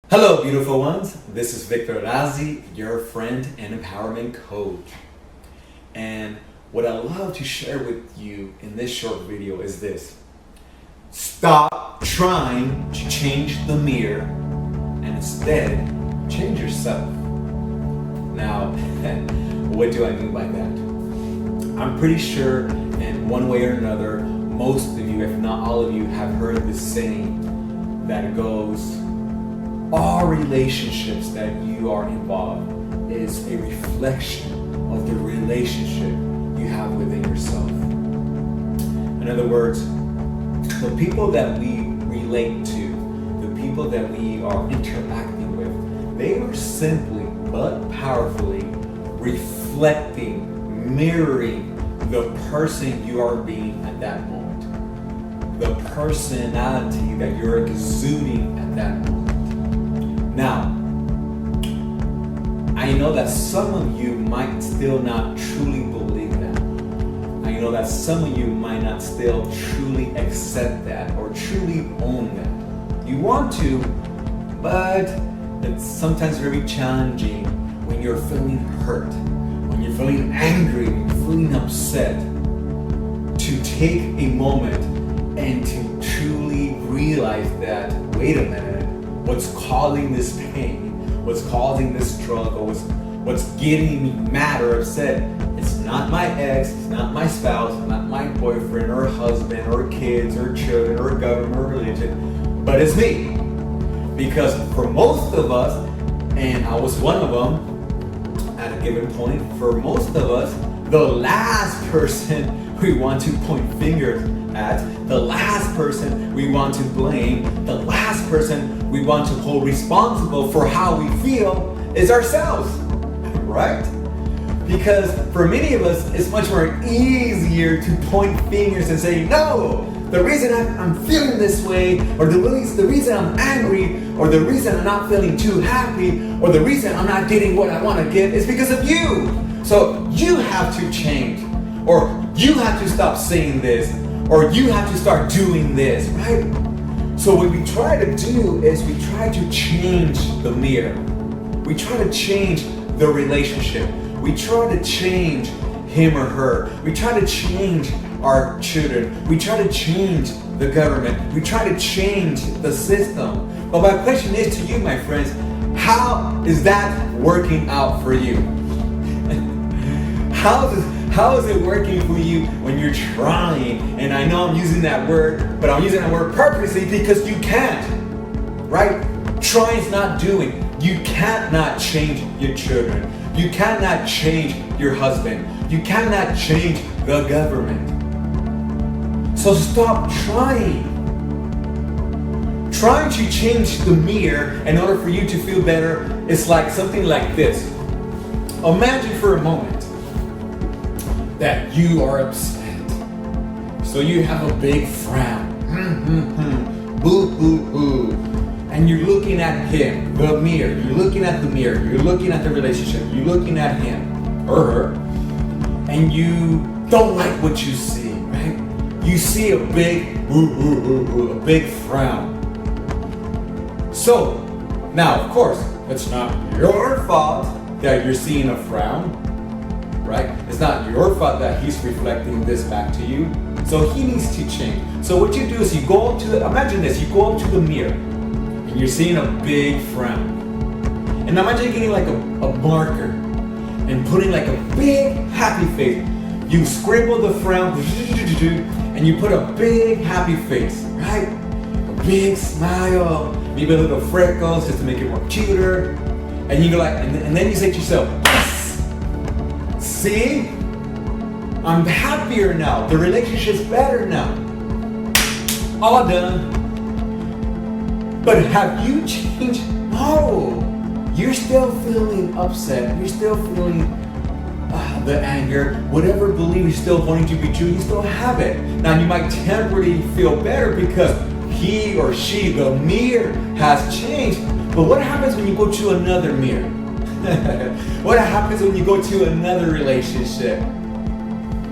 Hello, beautiful ones. This is Razee, your friend and empowerment coach. And what I love to share with you in this short video is this. Stop trying to change the mirror and instead change yourself. Now, what do I mean by that? I'm pretty sure in one way or another, most of you, if not all of you, have heard this saying that goes, all relationships that you are involved is a reflection of the relationship you have within yourself. In other words, the people that we relate to, the people that we are interacting with, they are simply but powerfully reflecting, mirroring the person you are being at that moment, the personality that you're exuding at that moment. Now, I know that some of you might still not truly believe that. I know that some of you might not still truly accept that or truly own that. You want to, but it's sometimes very challenging when you're feeling hurt, when you're feeling angry, when you're feeling upset, to take a moment and to truly realize that, wait a minute, what's causing this pain, what's causing this struggle, what's getting me mad or upset, it's not my ex, it's not my spouse, it's not my boyfriend or husband or kids or children or government or religion, but it's me. Because for most of us, and I was one of them, at a given point, for most of us, the last person we want to point fingers at, the last person we want to blame, the last person we want to hold responsible for how we feel is ourselves, right? Because for many of us, it's much more easier to point fingers and say, no, the reason I'm feeling this way, or the reason I'm angry, or the reason I'm not feeling too happy, or the reason I'm not getting what I want to get is because of you. So you have to change, or you have to stop saying this, or you have to start doing this, right? So what we try to do is we try to change the mirror. We try to change the relationship. We try to change him or her. We try to change our children. We try to change the government. We try to change the system. But my question is to you, my friends, how is that working out for you? How is it working for you when you're trying? And I know I'm using that word, but I'm using that word purposely because you can't, right? Trying's not doing. You cannot change your children. You cannot change your husband. You cannot change the government. So stop trying. Trying to change the mirror in order for you to feel better is like something like this. Imagine for a moment that you are upset. So you have a big frown. Boo, boo, boo. And you're looking at him, the mirror. You're looking at the mirror. You're looking at the relationship. You're looking at him or her. And you don't like what you see, right? You see a big, a big frown. So, now of course, it's not your fault that you're seeing a frown, right? It's not your fault that he's reflecting this back to you. So he needs to change. So what you do is you go up to imagine this, you go up to the mirror and you're seeing a big frown. And imagine getting like a marker and putting like a big happy face. You scribble the frown and you put a big happy face, right? A big smile, maybe a little freckles just to make it more cuter. And you go like, and then you say to yourself, yes! See? I'm happier now. The relationship's better now. All done. But have you changed? No. You're still feeling upset. You're still feeling the anger. Whatever belief you're still wanting to be true, you still have it. Now you might temporarily feel better because he or she, the mirror, has changed. But what happens when you go to another mirror? What happens when you go to another relationship?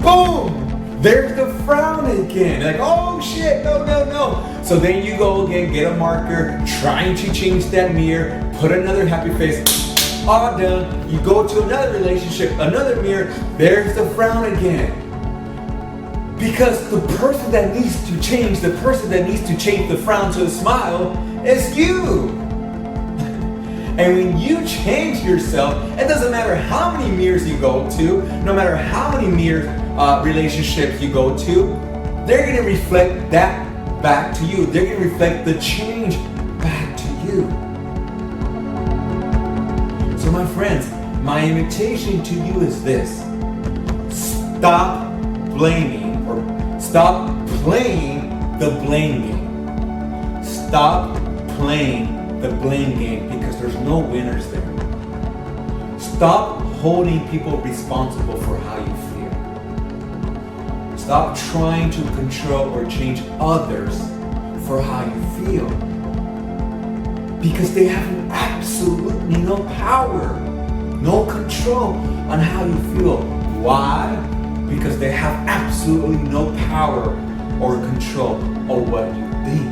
Boom! there's the frown again. Like, oh shit, no, no, no. So then you go again, get a marker, trying to change that mirror, put another happy face, all done. You go to another relationship, another mirror, there's the frown again. Because the person that needs to change, the person that needs to change the frown to a smile is you. And when you change yourself, it doesn't matter how many mirrors you go to, no matter how many relationships you go to, they're going to reflect that back to you. They're going to reflect the change back to you. So my friends, my invitation to you is this. Stop blaming or stop playing the blame game. Stop playing the blame game because there's no winners there. Stop holding people responsible for how you feel. Stop trying to control or change others for how you feel. Because they have absolutely no power, no control on how you feel. Why? Because they have absolutely no power or control of what you think.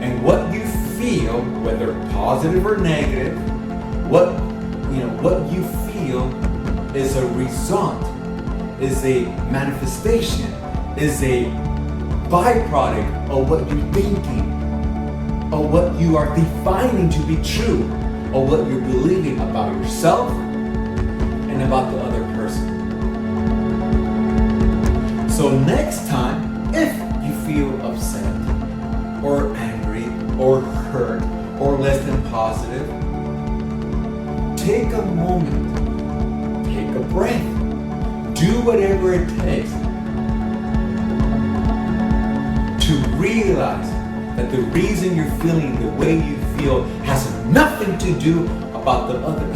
And what you feel, whether positive or negative, what you feel is a result, is a manifestation, is a byproduct of what you're thinking, of what you are defining to be true, of what you're believing about yourself and about the other person. So next time, if you feel upset or angry or hurt or less than positive, take a moment, take a breath, do whatever it takes to realize that the reason you're feeling the way you feel has nothing to do about the other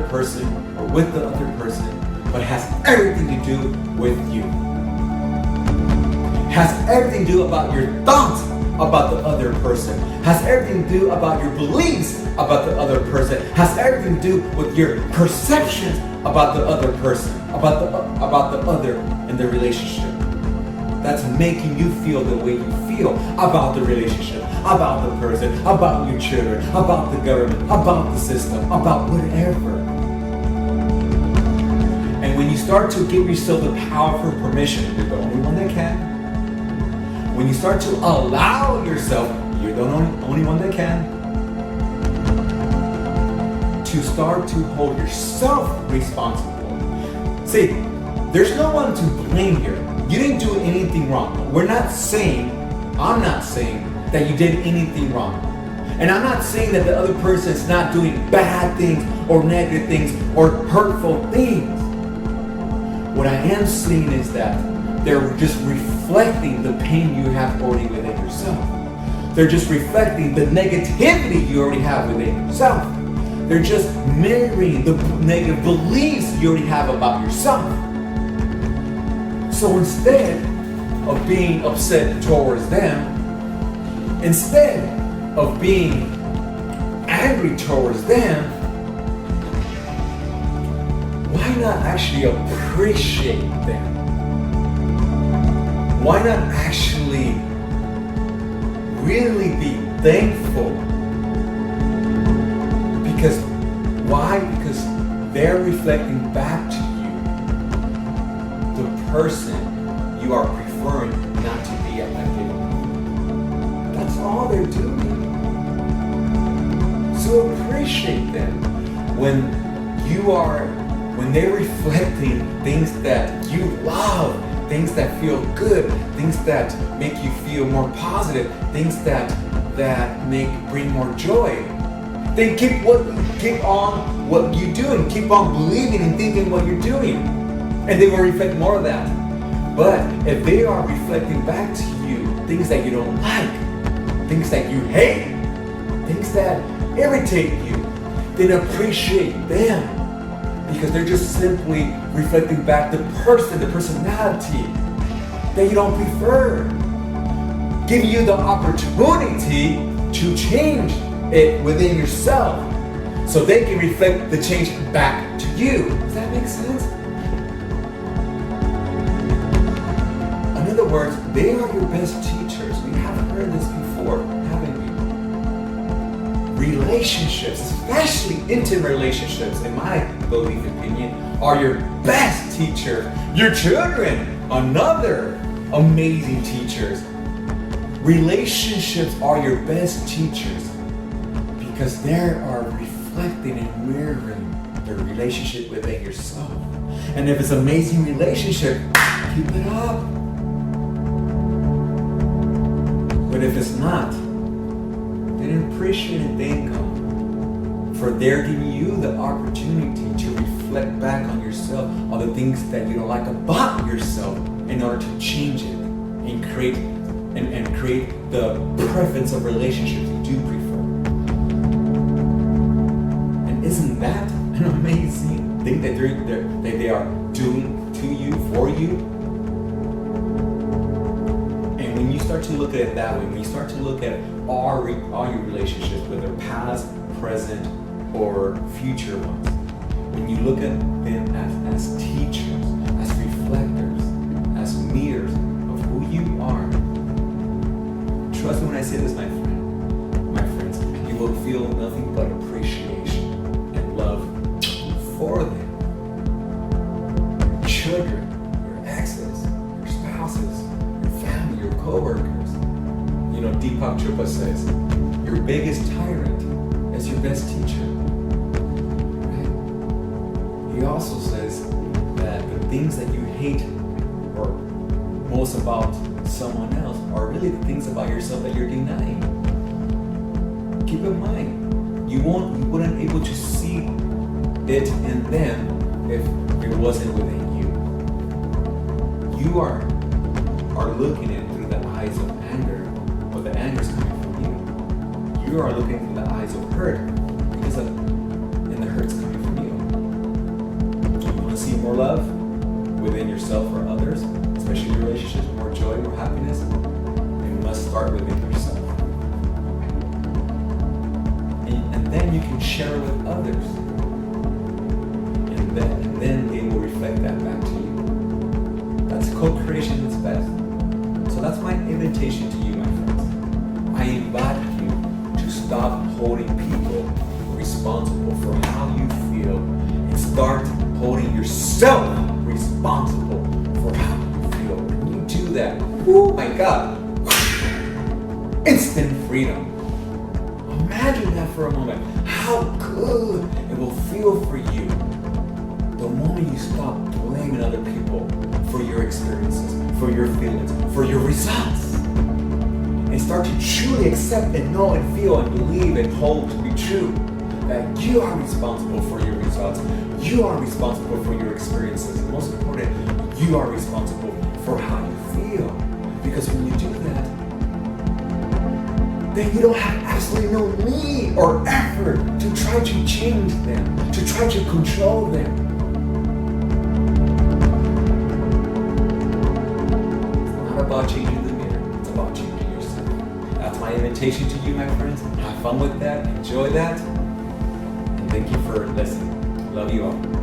person or with the other person, but has everything to do with you. Has everything to do about your thoughts about the other person. Has everything to do about your beliefs about the other person. Has everything to do with your perceptions about the other person, about the other in the relationship. That's making you feel the way you feel about the relationship, about the person, about your children, about the government, about the system, about whatever. And when you start to give yourself the powerful permission, you're the only one that can. When you start to allow yourself, you're the only one that can, to start to hold yourself responsible. See, there's no one to blame here. You didn't do anything wrong. I'm not saying that you did anything wrong. And I'm not saying that the other person is not doing bad things or negative things or hurtful things. What I am saying is that they're just reflecting the pain you have already within yourself. They're just reflecting the negativity you already have within yourself. They're just mirroring the negative beliefs you already have about yourself. So instead of being upset towards them, instead of being angry towards them, why not actually appreciate them? Why not actually really be thankful? Because why? Because they're reflecting back to you the person you are preferring not to be at that given moment. That's all they're doing. So appreciate them when they're reflecting things that you love, things that feel good, things that make you feel more positive, things that bring more joy. Then keep on what you're doing, keep on believing and thinking what you're doing, and they will reflect more of that. But if they are reflecting back to you things that you don't like, things that you hate, things that irritate you, then appreciate them. Because they're just simply reflecting back the personality that you don't prefer. Giving you the opportunity to change it within yourself so they can reflect the change back to you. Does that make sense? words, they are your best teachers. We have heard this before, haven't we? Relationships, especially intimate relationships, in my belief opinion, are your best teachers. Your children, another amazing teachers. Relationships are your best teachers because they are reflecting and mirroring the relationship within yourself. And if it's an amazing relationship, keep it up. But if it's not, then appreciate and thank God for they're giving you the opportunity to reflect back on yourself, on the things that you don't like about yourself, in order to change it and create the preference of relationships you do prefer. And isn't that an amazing thing that they are doing to you, for you? And when you start to look at it that way, when you start to look at all your relationships, whether past, present, or future ones, when you look at them as teachers, as reflectors, as mirrors of who you are, trust me when I say this, my friends, you will feel nothing but appreciation and love for them. Your children, your exes, your spouses, your family, your co-workers. You know, Deepak Chopra says, your biggest tyrant is your best teacher. Right? He also says that the things that you hate or most about someone else are really the things about yourself that you're denying. Keep in mind, you wouldn't able to see it in them if it wasn't within you. You are looking at it through the eyes of anger, but the anger is coming from you. You are looking through the eyes of hurt and the hurt's coming from you. You want to see more love within yourself or others, especially in relationships, more joy, more happiness, it must start within yourself. And then you can share it with others. And then they will reflect that back to you. That's co-creation at its best. So that's my invitation to you, my friends. I invite you to stop holding people responsible for how you feel and start holding yourself responsible for how you feel. When you do that, oh my God, instant freedom. Imagine that for a moment. How good it will feel for you the moment you stop blaming other people for your experiences, for your feelings, for your results. And start to truly accept and know and feel and believe and hold to be true that you are responsible for your results. You are responsible for your experiences. And most important, you are responsible for how you feel. Because when you do that, then you don't have absolutely no need or effort to try to change them, to try to control them. It's not about changing the mirror, it's about changing yourself. That's my invitation to you, my friends. Have fun with that, enjoy that, and thank you for listening. Love you all.